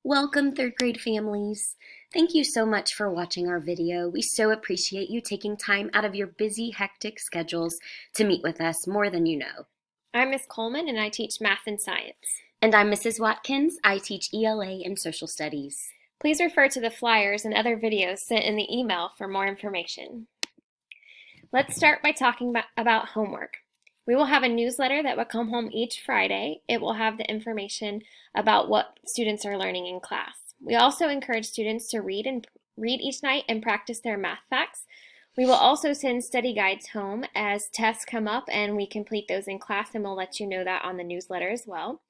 Welcome, third grade families. Thank you so much for watching our video. We so appreciate you taking time out of your busy, hectic schedules to meet with us more than you know. I'm Miss Coleman and I teach math and science. And I'm Mrs. Watkins. I teach ELA and social studies. Please refer to the flyers and other videos sent in the email for more information. Let's start by talking about homework. We will have a newsletter that will come home each Friday. It will have the information about what students are learning in class. We also encourage students to read each night and practice their math facts. We will also send study guides home as tests come up and we complete those in class, and we'll let you know that on the newsletter as well.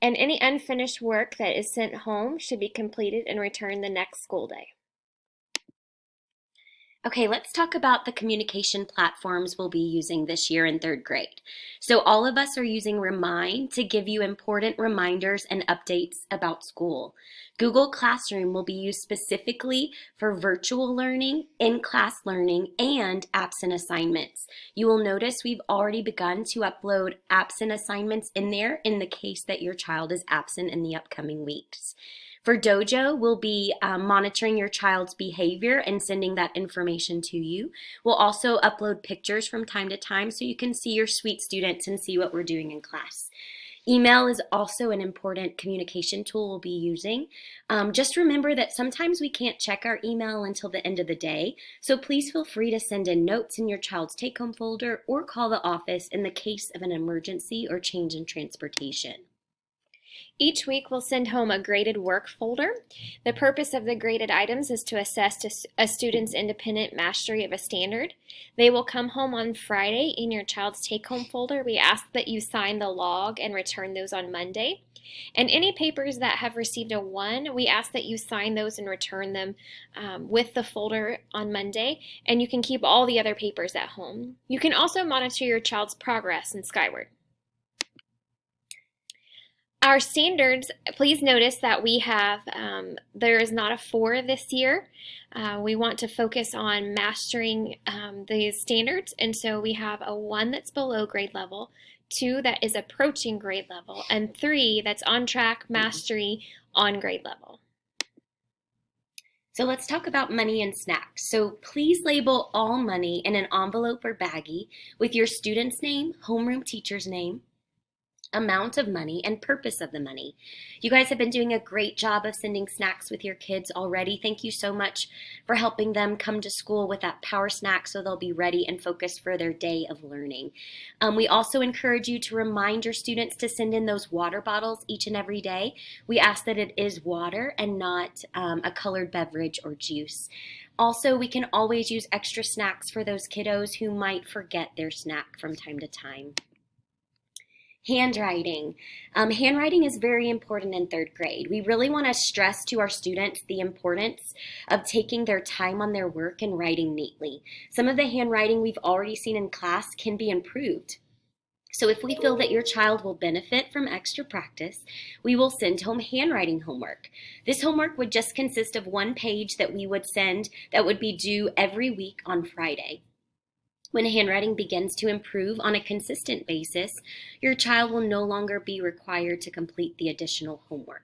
And any unfinished work that is sent home should be completed and returned the next school day. Okay, let's talk about the communication platforms we'll be using this year in third grade. So all of us are using Remind to give you important reminders and updates about school. Google Classroom will be used specifically for virtual learning, in-class learning, and absent assignments. You will notice we've already begun to upload absent assignments in there in the case that your child is absent in the upcoming weeks. For Dojo, we'll be monitoring your child's behavior and sending that information to you. We'll also upload pictures from time to time so you can see your sweet students and see what we're doing in class. Email is also an important communication tool we'll be using. Just remember that sometimes we can't check our email until the end of the day, so please feel free to send in notes in your child's take-home folder or call the office in the case of an emergency or change in transportation. Each week we'll send home a graded work folder. The purpose of the graded items is to assess a student's independent mastery of a standard. They will come home on Friday in your child's take-home folder. We ask that you sign the log and return those on Monday. And any papers that have received a 1, we ask that you sign those and return them with the folder on Monday, and you can keep all the other papers at home. You can also monitor your child's progress in Skyward. Our standards, please notice that we have, there is not a 4 this year. We want to focus on mastering these standards, and so we have a 1 that's below grade level, 2 that is approaching grade level, and 3 that's on track mastery on grade level. So let's talk about money and snacks. So please label all money in an envelope or baggie with your student's name, homeroom teacher's name, amount of money, and purpose of the money. You guys have been doing a great job of sending snacks with your kids already. Thank you so much for helping them come to school with that power snack so they'll be ready and focused for their day of learning. We also encourage you to remind your students to send in those water bottles each and every day. We ask that it is water and not a colored beverage or juice. Also, we can always use extra snacks for those kiddos who might forget their snack from time to time. Handwriting. Handwriting is very important in third grade. We really want to stress to our students the importance of taking their time on their work and writing neatly. Some of the handwriting we've already seen in class can be improved. So if we feel that your child will benefit from extra practice, we will send home handwriting homework. This homework would just consist of 1 page that we would send that would be due every week on Friday. When handwriting begins to improve on a consistent basis, your child will no longer be required to complete the additional homework.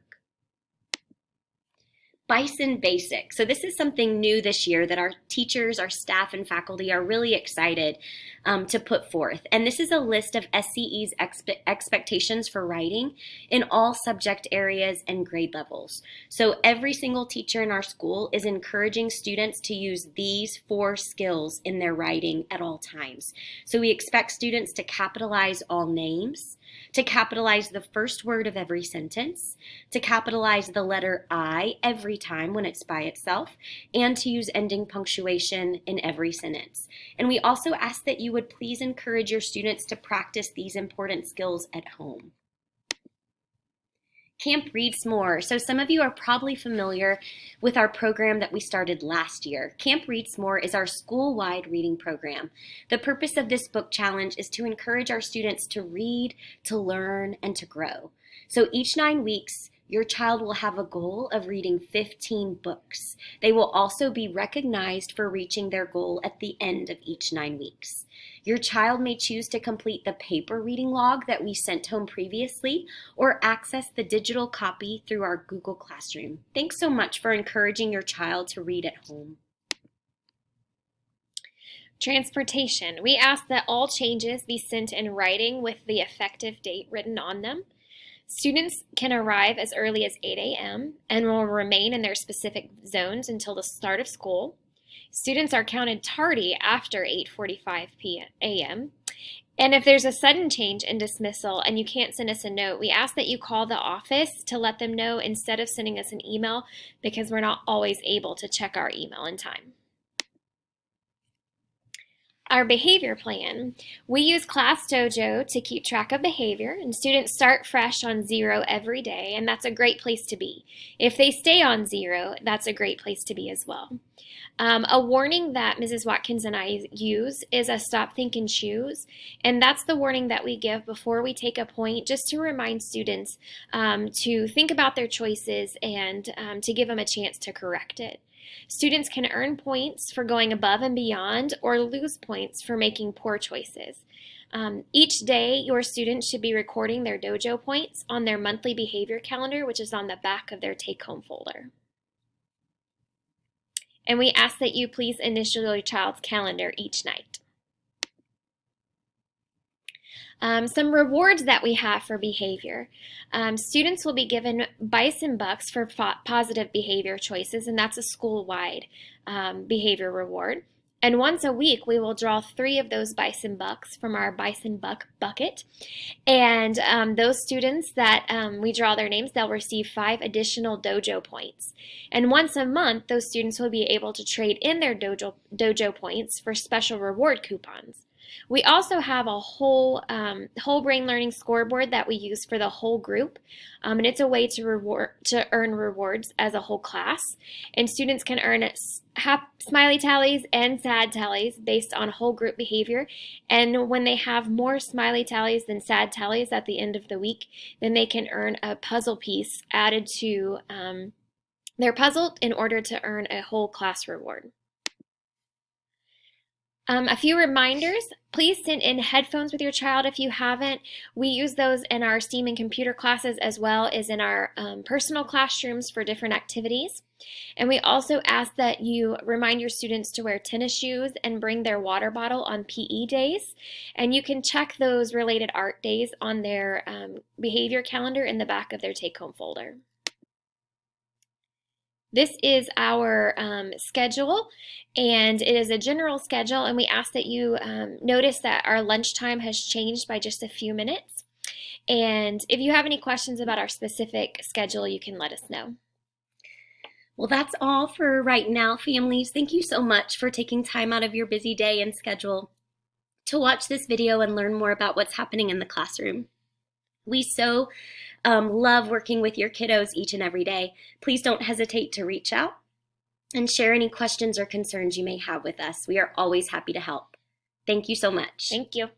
Bison Basics. So this is something new this year that our teachers, our staff, and faculty are really excited to put forth. And this is a list of SCE's expectations for writing in all subject areas and grade levels. So every single teacher in our school is encouraging students to use these 4 skills in their writing at all times. So we expect students to capitalize all names, to capitalize the first word of every sentence, to capitalize the letter I every time when it's by itself, and to use ending punctuation in every sentence. And we also ask that you would please encourage your students to practice these important skills at home. Camp Reads More. So some of you are probably familiar with our program that we started last year. Camp Reads More is our school-wide reading program. The purpose of this book challenge is to encourage our students to read, to learn, and to grow. So each 9 weeks, your child will have a goal of reading 15 books. They will also be recognized for reaching their goal at the end of each 9 weeks. Your child may choose to complete the paper reading log that we sent home previously or access the digital copy through our Google Classroom. Thanks so much for encouraging your child to read at home. Transportation. We ask that all changes be sent in writing with the effective date written on them. Students can arrive as early as 8 a.m. and will remain in their specific zones until the start of school. Students are counted tardy after 8:45 a.m. And if there's a sudden change in dismissal and you can't send us a note, we ask that you call the office to let them know instead of sending us an email, because we're not always able to check our email in time. Our behavior plan. We use Class Dojo to keep track of behavior, and students start fresh on 0 every day, and that's a great place to be. If they stay on 0, that's a great place to be as well. A warning that Mrs. Watkins and I use is a stop, think, and choose, and that's the warning that we give before we take a point, just to remind students to think about their choices and to give them a chance to correct it. Students can earn points for going above and beyond or lose points for making poor choices. Each day, your students should be recording their dojo points on their monthly behavior calendar, which is on the back of their take-home folder. And we ask that you please initial your child's calendar each night. Some rewards that we have for behavior. Students will be given Bison Bucks for positive behavior choices, and that's a school-wide behavior reward. And once a week, we will draw 3 of those Bison Bucks from our Bison Buck bucket. And those students that we draw their names, they'll receive 5 additional dojo points. And once a month, those students will be able to trade in their dojo points for special reward coupons. We also have a whole brain learning scoreboard that we use for the whole group, and it's a way to earn rewards as a whole class. And students can earn smiley tallies and sad tallies based on whole group behavior. And when they have more smiley tallies than sad tallies at the end of the week, then they can earn a puzzle piece added to their puzzle in order to earn a whole class reward. A few reminders. Please send in headphones with your child if you haven't. We use those in our STEAM and computer classes as well as in our personal classrooms for different activities. And we also ask that you remind your students to wear tennis shoes and bring their water bottle on PE days. And you can check those related art days on their behavior calendar in the back of their take-home folder. This is our schedule, and it is a general schedule, and we ask that you notice that our lunchtime has changed by just a few minutes. And if you have any questions about our specific schedule, you can let us know. Well, that's all for right now, families. Thank you so much for taking time out of your busy day and schedule to watch this video and learn more about what's happening in the classroom. We so love working with your kiddos each and every day. Please don't hesitate to reach out and share any questions or concerns you may have with us. We are always happy to help. Thank you so much. Thank you.